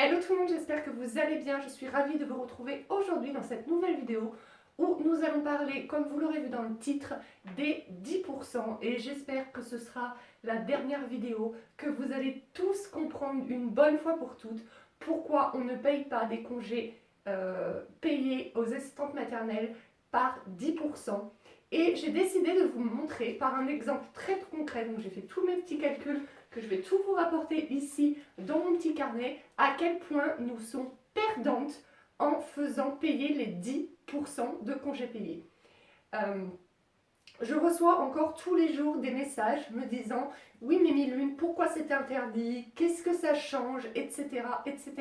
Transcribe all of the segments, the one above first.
Hello tout le monde, j'espère que vous allez bien. Je suis ravie de vous retrouver aujourd'hui dans cette nouvelle vidéo où nous allons parler, comme vous l'aurez vu dans le titre, des 10%. Et j'espère que ce sera la dernière vidéo, que vous allez tous comprendre une bonne fois pour toutes pourquoi on ne paye pas des congés payés aux assistantes maternelles par 10%. Et j'ai décidé de vous montrer par un exemple très concret, donc j'ai fait tous mes petits calculs que je vais tout vous rapporter ici dans mon petit carnet, à quel point nous sommes perdantes en faisant payer les 10% de congés payés. Je reçois encore tous les jours des messages me disant « Oui mais Milune, pourquoi c'est interdit? Qu'est-ce que ça change? Etc. etc. »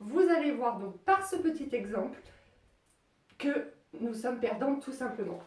Vous allez voir donc par ce petit exemple que nous sommes perdantes tout simplement.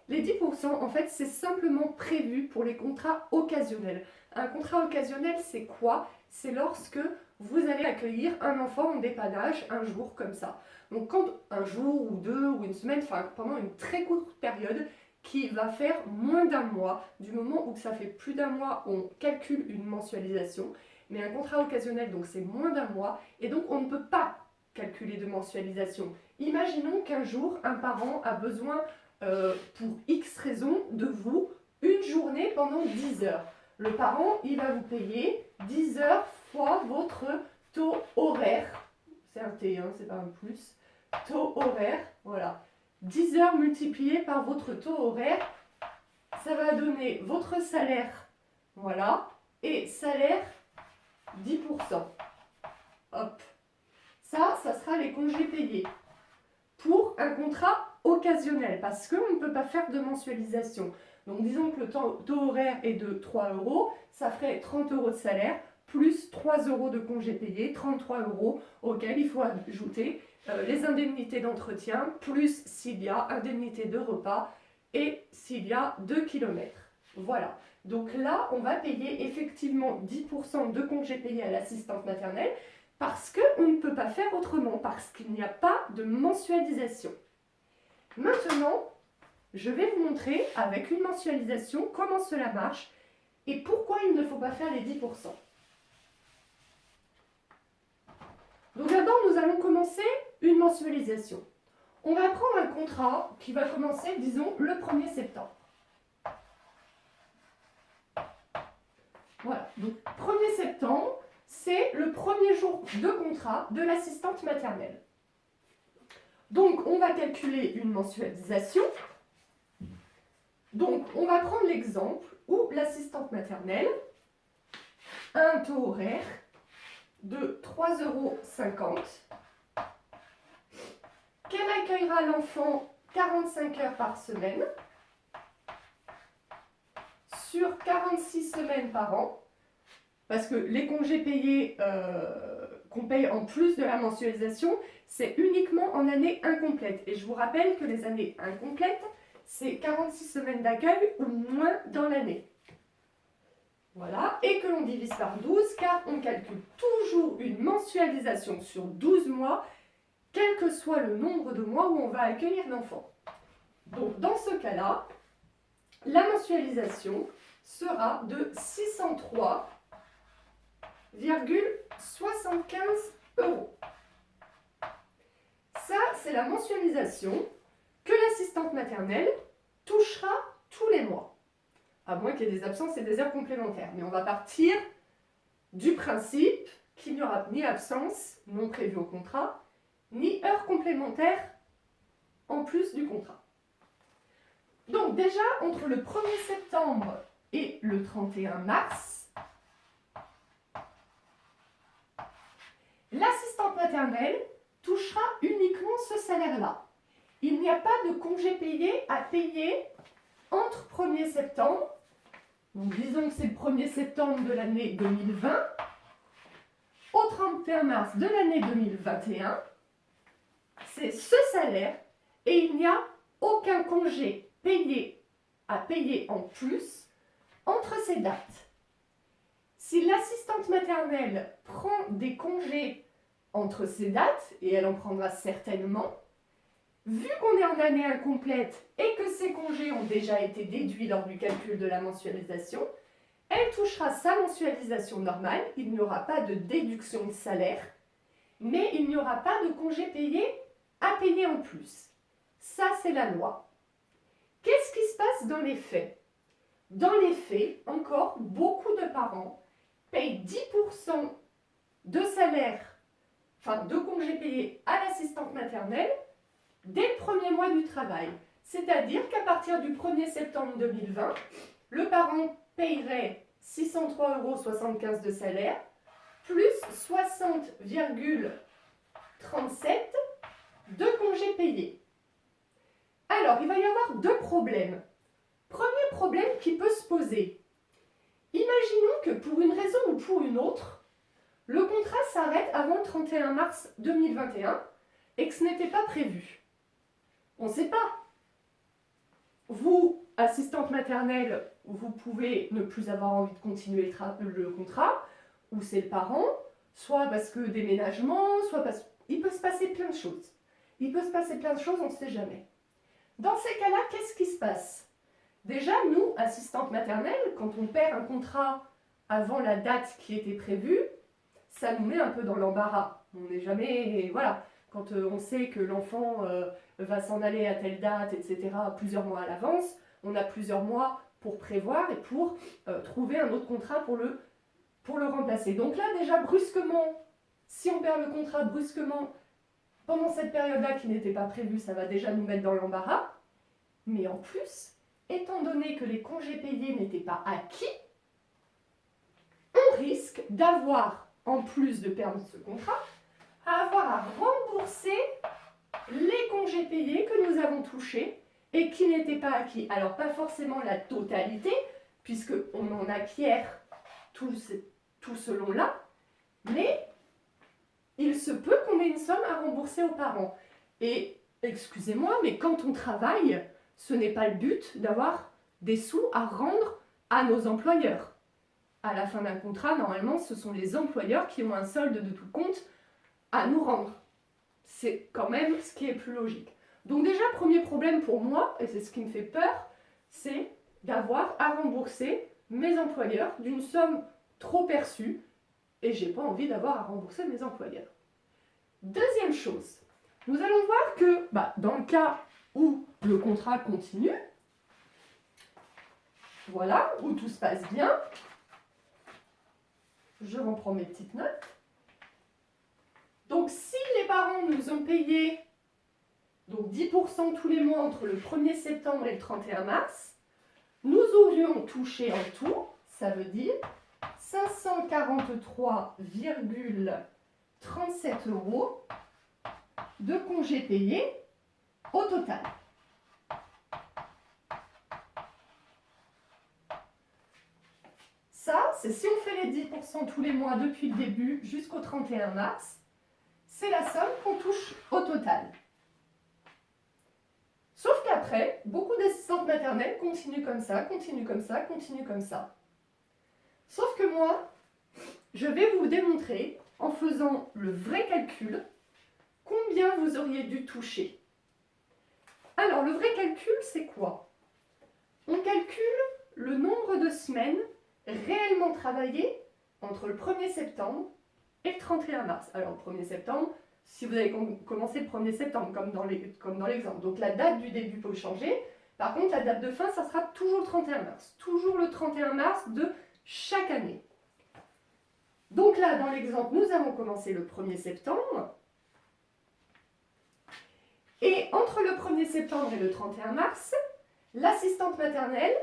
Les 10%, en fait, c'est simplement prévu pour les contrats occasionnels. Un contrat occasionnel, c'est quoi? C'est lorsque vous allez accueillir un enfant en dépannage un jour comme ça. Donc quand un jour ou deux ou une semaine, enfin pendant une très courte période qui va faire moins d'un mois, du moment où ça fait plus d'un mois, on calcule une mensualisation. Mais un contrat occasionnel, donc c'est moins d'un mois, et donc on ne peut pas calculer de mensualisation. Imaginons qu'un jour, un parent a besoin pour X raisons de vous une journée pendant 10 heures. Le parent, il va vous payer 10 heures fois votre taux horaire. C'est un T, hein, c'est pas un plus. Taux horaire, voilà. 10 heures multipliées par votre taux horaire, ça va donner votre salaire, voilà, et salaire 10%. Hop. Ça sera les congés payés pour un contrat occasionnel, parce qu'on ne peut pas faire de mensualisation. Donc disons que le taux horaire est de 3 euros, ça ferait 30 euros de salaire, plus 3 euros de congés payés, 33 euros, auxquels il faut ajouter les indemnités d'entretien, plus s'il y a indemnité de repas et s'il y a 2 kilomètres. Voilà. Donc là, on va payer effectivement 10% de congés payés à l'assistante maternelle, parce qu'on ne peut pas faire autrement, parce qu'il n'y a pas de mensualisation. Maintenant, je vais vous montrer avec une mensualisation comment cela marche et pourquoi il ne faut pas faire les 10%. Donc d'abord, nous allons commencer une mensualisation. On va prendre un contrat qui va commencer, disons, le 1er septembre. Voilà, donc 1er septembre, c'est le premier jour de contrat de l'assistante maternelle. Donc, on va calculer une mensualisation. Donc, on va prendre l'exemple où l'assistante maternelle a un taux horaire de 3,50 euros, qu'elle accueillera l'enfant 45 heures par semaine, sur 46 semaines par an, parce que les congés payés qu'on paye en plus de la mensualisation, c'est uniquement en année incomplète. Et je vous rappelle que les années incomplètes, c'est 46 semaines d'accueil ou moins dans l'année. Voilà, et que l'on divise par 12, car on calcule toujours une mensualisation sur 12 mois, quel que soit le nombre de mois où on va accueillir l'enfant. Donc dans ce cas-là, la mensualisation sera de 603,75 euros. Ça, c'est la mensualisation que l'assistante maternelle touchera tous les mois, à moins qu'il y ait des absences et des heures complémentaires. Mais on va partir du principe qu'il n'y aura ni absence non prévue au contrat, ni heures complémentaires en plus du contrat. Donc déjà, entre le 1er septembre et le 31 mars, l'assistante maternelle touchera uniquement ce salaire-là. Il n'y a pas de congé payé à payer entre 1er septembre, donc disons que c'est le 1er septembre de l'année 2020, au 31 mars de l'année 2021, c'est ce salaire et il n'y a aucun congé payé à payer en plus entre ces dates. Si l'assistante maternelle prend des congés entre ces dates, et elle en prendra certainement, vu qu'on est en année incomplète et que ces congés ont déjà été déduits lors du calcul de la mensualisation, elle touchera sa mensualisation normale, il n'y aura pas de déduction de salaire, mais il n'y aura pas de congés payés à payer en plus. Ça, c'est la loi. Qu'est-ce qui se passe dans les faits? Dans les faits, encore, beaucoup de parents payent 10% de salaire, enfin de congés payés à l'assistante maternelle dès le premier mois du travail. C'est-à-dire qu'à partir du 1er septembre 2020, le parent payerait 603,75 € de salaire, plus 60,37 de congés payés. Alors, il va y avoir deux problèmes. Premier problème qui peut se poser. Imaginons que pour une raison ou pour une autre, le contrat s'arrête avant le 31 mars 2021 et que ce n'était pas prévu. On ne sait pas. Vous, assistante maternelle, vous pouvez ne plus avoir envie de continuer le contrat, ou c'est le parent, soit parce que déménagement, soit parce qu'il peut se passer plein de choses. Il peut se passer plein de choses, on ne sait jamais. Dans ces cas-là, qu'est-ce qui se passe? Déjà, nous, assistantes maternelles, quand on perd un contrat avant la date qui était prévue, ça nous met un peu dans l'embarras. On n'est jamais... Voilà, quand on sait que l'enfant va s'en aller à telle date, etc., plusieurs mois à l'avance, on a plusieurs mois pour prévoir et pour trouver un autre contrat pour le remplacer. Donc là, déjà, brusquement, si on perd le contrat brusquement, pendant cette période-là qui n'était pas prévue, ça va déjà nous mettre dans l'embarras. Mais en plus, étant donné que les congés payés n'étaient pas acquis, on risque d'avoir, en plus de perdre ce contrat, à avoir à rembourser les congés payés que nous avons touchés et qui n'étaient pas acquis. Alors, pas forcément la totalité, puisqu'on en acquiert tout selon là, mais il se peut qu'on ait une somme à rembourser aux parents. Et, excusez-moi, mais quand on travaille, ce n'est pas le but d'avoir des sous à rendre à nos employeurs. À la fin d'un contrat, normalement, ce sont les employeurs qui ont un solde de tout compte à nous rendre. C'est quand même ce qui est plus logique. Donc déjà, premier problème pour moi, et c'est ce qui me fait peur, c'est d'avoir à rembourser mes employeurs d'une somme trop perçue, et j'ai pas envie d'avoir à rembourser mes employeurs. Deuxième chose, nous allons voir que dans le cas où le contrat continue, voilà, où tout se passe bien, je reprends mes petites notes. Donc si les parents nous ont payé donc 10% tous les mois entre le 1er septembre et le 31 mars, nous aurions touché en tout, ça veut dire 543,37 € de congés payés au total. Ça, c'est si on fait les 10% tous les mois depuis le début jusqu'au 31 mars, c'est la somme qu'on touche au total. Sauf qu'après, beaucoup d'assistantes maternelles continuent comme ça, continuent comme ça, continuent comme ça. Sauf que moi, je vais vous démontrer, en faisant le vrai calcul, combien vous auriez dû toucher. Alors, le vrai calcul, c'est quoi? On calcule le nombre de semaines réellement travaillées entre le 1er septembre et le 31 mars. Alors, le 1er septembre, si vous avez commencé le 1er septembre, comme dans l'exemple. Donc, la date du début peut changer. Par contre, la date de fin, ça sera toujours le 31 mars. Toujours le 31 mars de chaque année. Donc là, dans l'exemple, nous avons commencé le 1er septembre. Et entre le 1er septembre et le 31 mars, l'assistante maternelle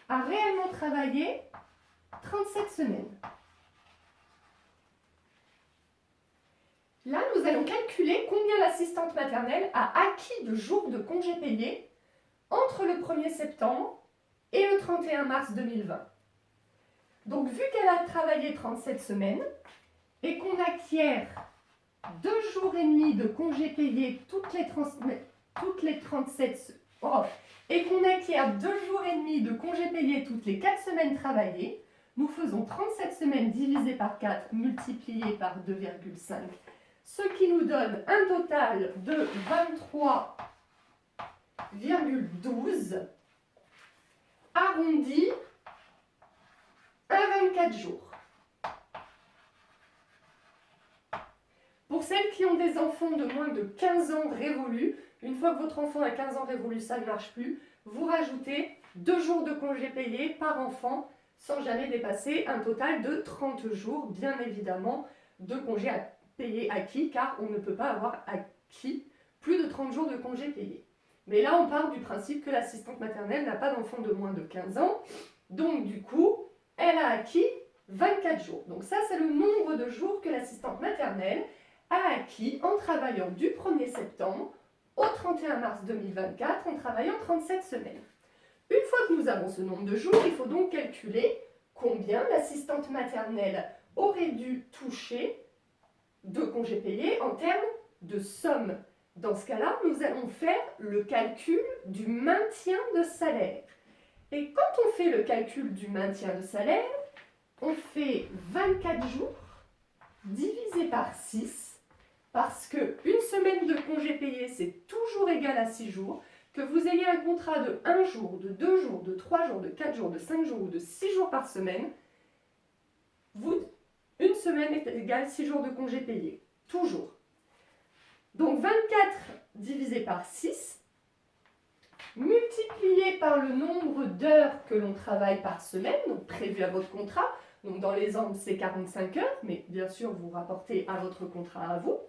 a réellement travaillé 37 semaines. Là, nous allons calculer combien l'assistante maternelle a acquis de jours de congés payés entre le 1er septembre et le 31 mars 2020. Donc, vu qu'elle a travaillé 37 semaines et qu'on acquiert 2 jours et demi de congés payés toutes les 37 et qu'on acquiert 2 jours et demi de congés payés toutes les 4 semaines travaillées, nous faisons 37 semaines divisé par 4 multiplié par 2,5, ce qui nous donne un total de 23,12 arrondi à 24 jours. Pour celles qui ont des enfants de moins de 15 ans révolus, une fois que votre enfant a 15 ans révolus, ça ne marche plus, vous rajoutez 2 jours de congés payés par enfant sans jamais dépasser un total de 30 jours, bien évidemment, de congés payés acquis, car on ne peut pas avoir acquis plus de 30 jours de congés payés. Mais là, on part du principe que l'assistante maternelle n'a pas d'enfant de moins de 15 ans, donc du coup, elle a acquis 24 jours. Donc ça, c'est le nombre de jours que l'assistante maternelle a acquis en travaillant du 1er septembre au 31 mars 2024 en travaillant 37 semaines. Une fois que nous avons ce nombre de jours, il faut donc calculer combien l'assistante maternelle aurait dû toucher de congés payés en termes de somme. Dans ce cas-là, nous allons faire le calcul du maintien de salaire. Et quand on fait le calcul du maintien de salaire, on fait 24 jours divisé par 6, parce qu'une semaine de congé payé, c'est toujours égal à 6 jours. Que vous ayez un contrat de 1 jour, de 2 jours, de 3 jours, de 4 jours, de 5 jours ou de 6 jours par semaine, une semaine est égale à 6 jours de congé payé. Toujours. Donc 24 divisé par 6, multiplié par le nombre d'heures que l'on travaille par semaine, donc prévu à votre contrat. Donc dans l'exemple, c'est 45 heures, mais bien sûr, vous rapportez à votre contrat à vous.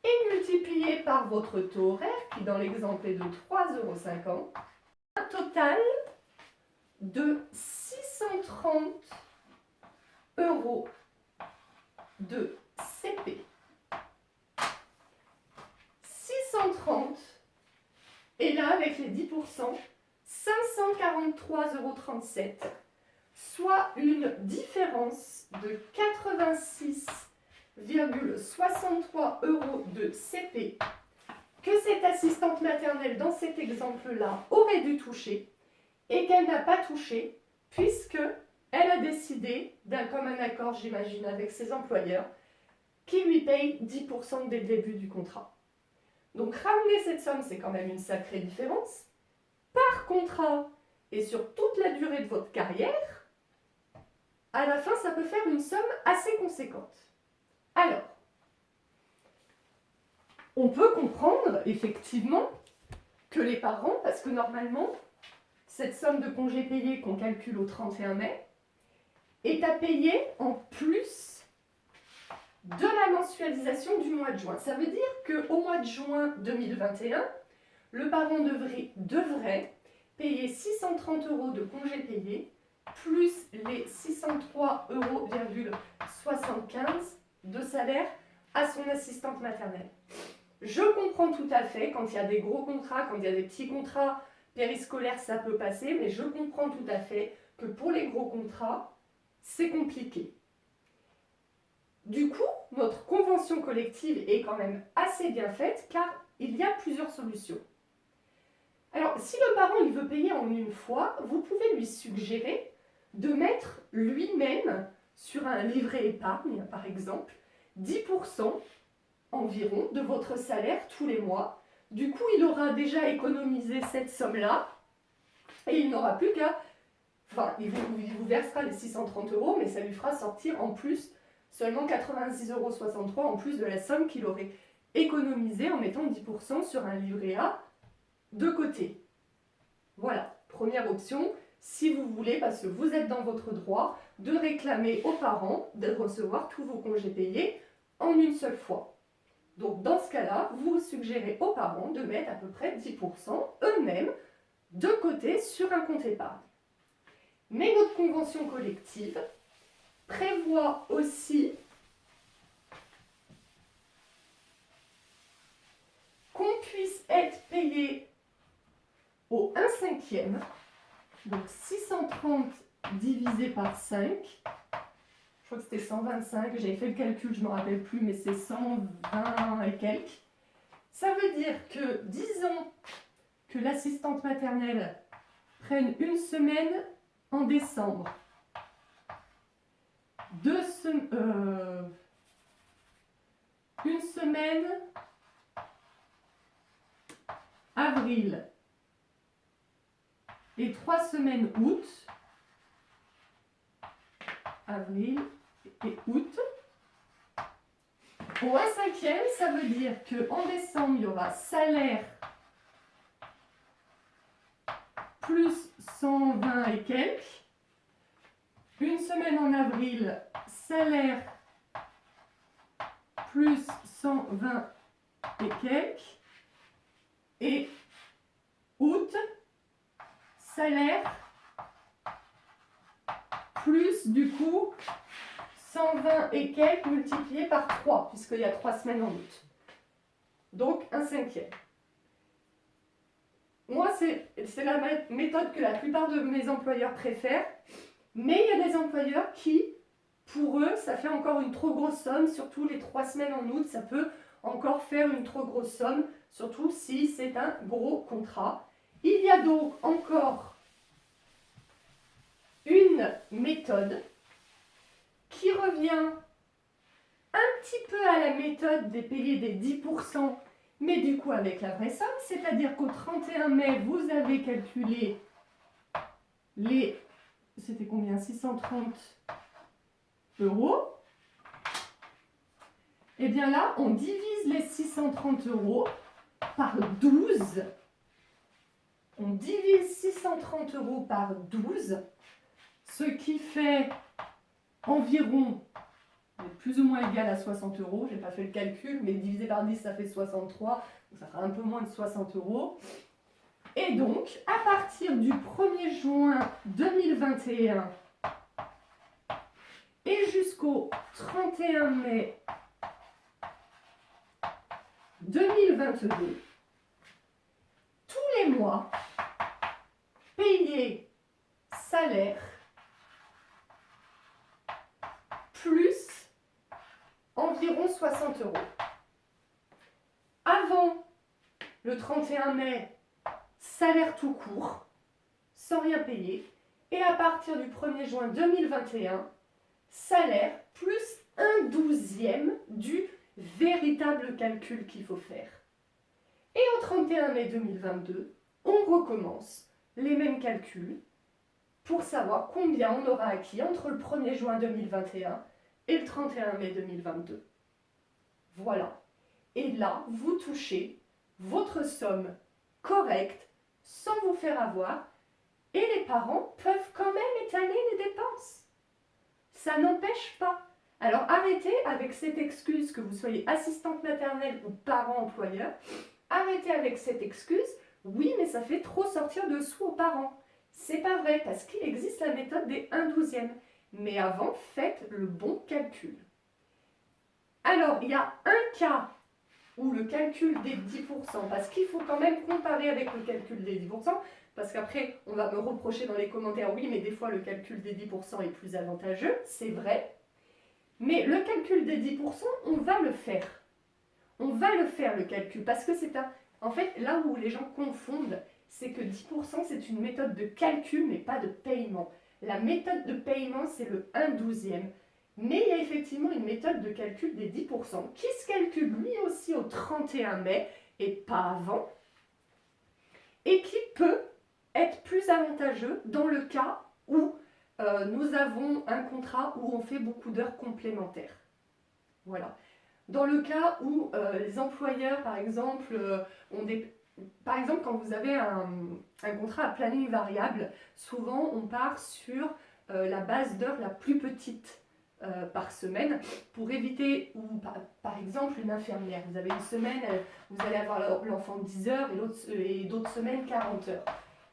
Et multiplié par votre taux horaire, qui dans l'exemple est de 3,50 €, un total de 630 € de CP. 630, et là avec les 10%, 543,37 €, soit une différence de 86,63 € de CP que cette assistante maternelle dans cet exemple-là aurait dû toucher et qu'elle n'a pas touché puisque elle a décidé d'un commun accord, j'imagine, avec ses employeurs qui lui payent 10% dès le début du contrat. Donc ramener cette somme, c'est quand même une sacrée différence. Par contrat et sur toute la durée de votre carrière, à la fin, ça peut faire une somme assez conséquente. Alors, on peut comprendre effectivement que les parents, parce que normalement, cette somme de congés payés qu'on calcule au 31 mai est à payer en plus de la mensualisation du mois de juin. Ça veut dire qu'au mois de juin 2021, le parent devrait payer 630 € de congés payés plus les 603,75 € de salaire à son assistante maternelle. Je comprends tout à fait quand il y a des gros contrats, quand il y a des petits contrats périscolaires, ça peut passer, mais je comprends tout à fait que pour les gros contrats, c'est compliqué. Du coup, notre convention collective est quand même assez bien faite car il y a plusieurs solutions. Alors, si le parent il veut payer en une fois, vous pouvez lui suggérer de mettre lui-même sur un livret épargne, par exemple, 10% environ de votre salaire tous les mois. Du coup, il aura déjà économisé cette somme-là et il n'aura plus qu'à... Enfin, il vous versera les 630 €, mais ça lui fera sortir en plus seulement 86,63 € en plus de la somme qu'il aurait économisée en mettant 10% sur un livret A de côté. Voilà, première option, si vous voulez, parce que vous êtes dans votre droit, de réclamer aux parents de recevoir tous vos congés payés en une seule fois. Donc dans ce cas-là, vous suggérez aux parents de mettre à peu près 10% eux-mêmes de côté sur un compte épargne. Mais notre convention collective prévoit aussi qu'on puisse être payé au 1/5, donc 630 divisé par 5, je crois que c'était 125, j'avais fait le calcul, je ne me rappelle plus, mais c'est 120 et quelques. Ça veut dire que, disons que l'assistante maternelle prenne une semaine en décembre, une semaine avril et 3 semaines août, avril et août, Au 1/5, ça veut dire qu'en décembre, il y aura salaire plus 120 et quelques. Une semaine en avril, salaire plus 120 et quelques. Et août, salaire plus du coup 120 et quelques multiplié par 3, puisqu'il y a 3 semaines en août. Donc 1/5. Moi, c'est la méthode que la plupart de mes employeurs préfèrent, mais il y a des employeurs qui, pour eux, ça fait encore une trop grosse somme, surtout les 3 semaines en août, ça peut encore faire une trop grosse somme, surtout si c'est un gros contrat. Il y a donc encore une méthode qui revient un petit peu à la méthode des payés des 10%, mais du coup avec la vraie somme, c'est-à-dire qu'au 31 mai, vous avez calculé les, c'était combien, 630 €. Et bien là, on divise les 630 € par 12. On divise 630 € par 12, ce qui fait environ plus ou moins égal à 60 €. Je n'ai pas fait le calcul, mais divisé par 10, ça fait 63. Donc ça fera un peu moins de 60 €. Et donc, à partir du 1er juin 2021 et jusqu'au 31 mai 2022, tous les mois, payer salaire plus environ 60 €. Avant le 31 mai, salaire tout court, sans rien payer. Et à partir du 1er juin 2021, salaire plus 1/12e du véritable calcul qu'il faut faire. Et au 31 mai 2022, on recommence les mêmes calculs pour savoir combien on aura acquis entre le 1er juin 2021 et le 31 mai 2022. Voilà. Et là, vous touchez votre somme correcte sans vous faire avoir et les parents peuvent quand même étaler les dépenses. Ça n'empêche pas. Alors arrêtez avec cette excuse, que vous soyez assistante maternelle ou parent employeur, arrêtez avec cette excuse, oui mais ça fait trop sortir de sous aux parents. C'est pas vrai parce qu'il existe la méthode des 1/12e. Mais avant, faites le bon calcul. Alors, il y a un cas où le calcul des 10%, parce qu'il faut quand même comparer avec le calcul des 10%, parce qu'après, on va me reprocher dans les commentaires, oui, mais des fois, le calcul des 10% est plus avantageux, c'est vrai. Mais le calcul des 10%, on va le faire. On va le faire, le calcul, parce que c'est un... En fait, là où les gens confondent, c'est que 10%, c'est une méthode de calcul, mais pas de paiement. La méthode de paiement, c'est le 1/12e. Mais il y a effectivement une méthode de calcul des 10% qui se calcule lui aussi au 31 mai et pas avant, et qui peut être plus avantageux dans le cas où nous avons un contrat où on fait beaucoup d'heures complémentaires. Voilà. Dans le cas où les employeurs, par exemple, ont des... Par exemple, quand vous avez un contrat à planning variable, souvent on part sur la base d'heures la plus petite par semaine pour éviter, ou par exemple une infirmière, vous avez une semaine, vous allez avoir l'enfant 10 heures et d'autres semaines 40 heures.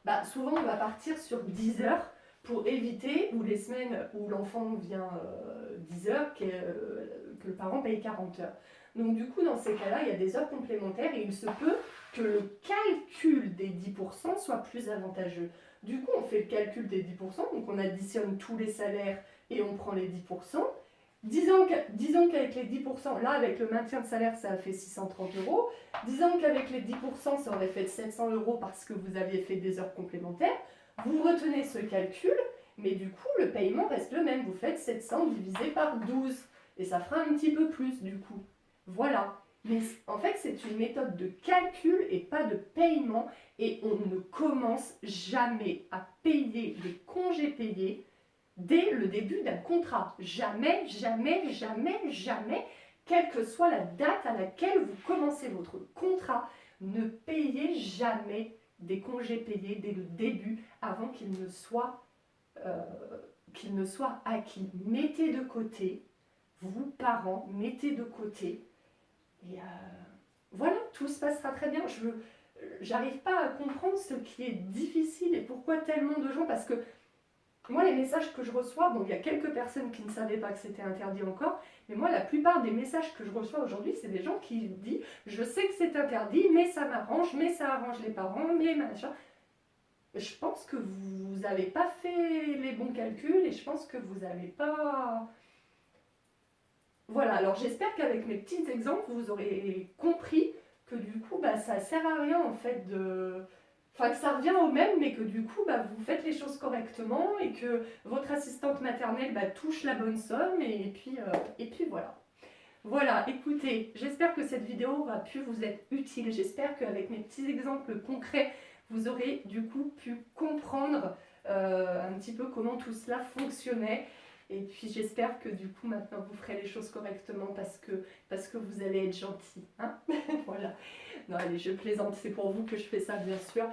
Bah, souvent on va partir sur 10 heures pour éviter, ou les semaines où l'enfant vient 10 heures, que le parent paye 40 heures. Donc du coup, dans ces cas-là, il y a des heures complémentaires et il se peut que le calcul des 10% soit plus avantageux. Du coup, on fait le calcul des 10%, donc on additionne tous les salaires et on prend les 10%. Disons qu'avec les 10%, là avec le maintien de salaire, ça a fait 630 €. Disons qu'avec les 10%, ça aurait fait 700 € parce que vous aviez fait des heures complémentaires. Vous retenez ce calcul, mais du coup, le paiement reste le même. Vous faites 700 divisé par 12 et ça fera un petit peu plus du coup. Voilà. Mais en fait, c'est une méthode de calcul et pas de paiement. Et on ne commence jamais à payer les congés payés dès le début d'un contrat. Jamais, jamais, jamais, jamais. quelle que soit la date à laquelle vous commencez votre contrat, ne payez jamais des congés payés dès le début avant qu'ils ne soient acquis. Mettez de côté, vous parents, mettez de côté. Et voilà, tout se passera très bien. J'arrive pas à comprendre ce qui est difficile et pourquoi tellement de gens, parce que moi, les messages que je reçois, bon, il y a quelques personnes qui ne savaient pas que c'était interdit encore, mais moi, la plupart des messages que je reçois aujourd'hui, c'est des gens qui disent « Je sais que c'est interdit, mais ça m'arrange, mais ça arrange les parents, mais machin. » Je pense que vous n'avez pas fait les bons calculs et je pense que vous n'avez pas... Voilà, alors j'espère qu'avec mes petits exemples, vous aurez compris que du coup, bah, ça sert à rien en fait de... Enfin, que ça revient au même, mais que du coup, bah, vous faites les choses correctement et que votre assistante maternelle bah, touche la bonne somme et puis voilà. Voilà, écoutez, j'espère que cette vidéo aura pu vous être utile. J'espère qu'avec mes petits exemples concrets, vous aurez du coup pu comprendre un petit peu comment tout cela fonctionnait. Et puis j'espère que du coup maintenant vous ferez les choses correctement parce que vous allez être gentil. Hein. Voilà. Non allez, je plaisante, c'est pour vous que je fais ça bien sûr.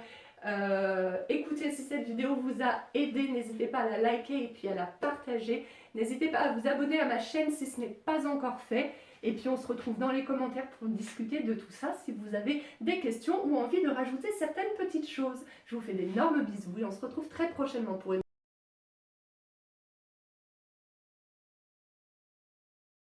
Écoutez, si cette vidéo vous a aidé, n'hésitez pas à la liker et puis à la partager. N'hésitez pas à vous abonner à ma chaîne si ce n'est pas encore fait. Et puis on se retrouve dans les commentaires pour discuter de tout ça si vous avez des questions ou envie de rajouter certaines petites choses. Je vous fais d'énormes bisous et on se retrouve très prochainement pour une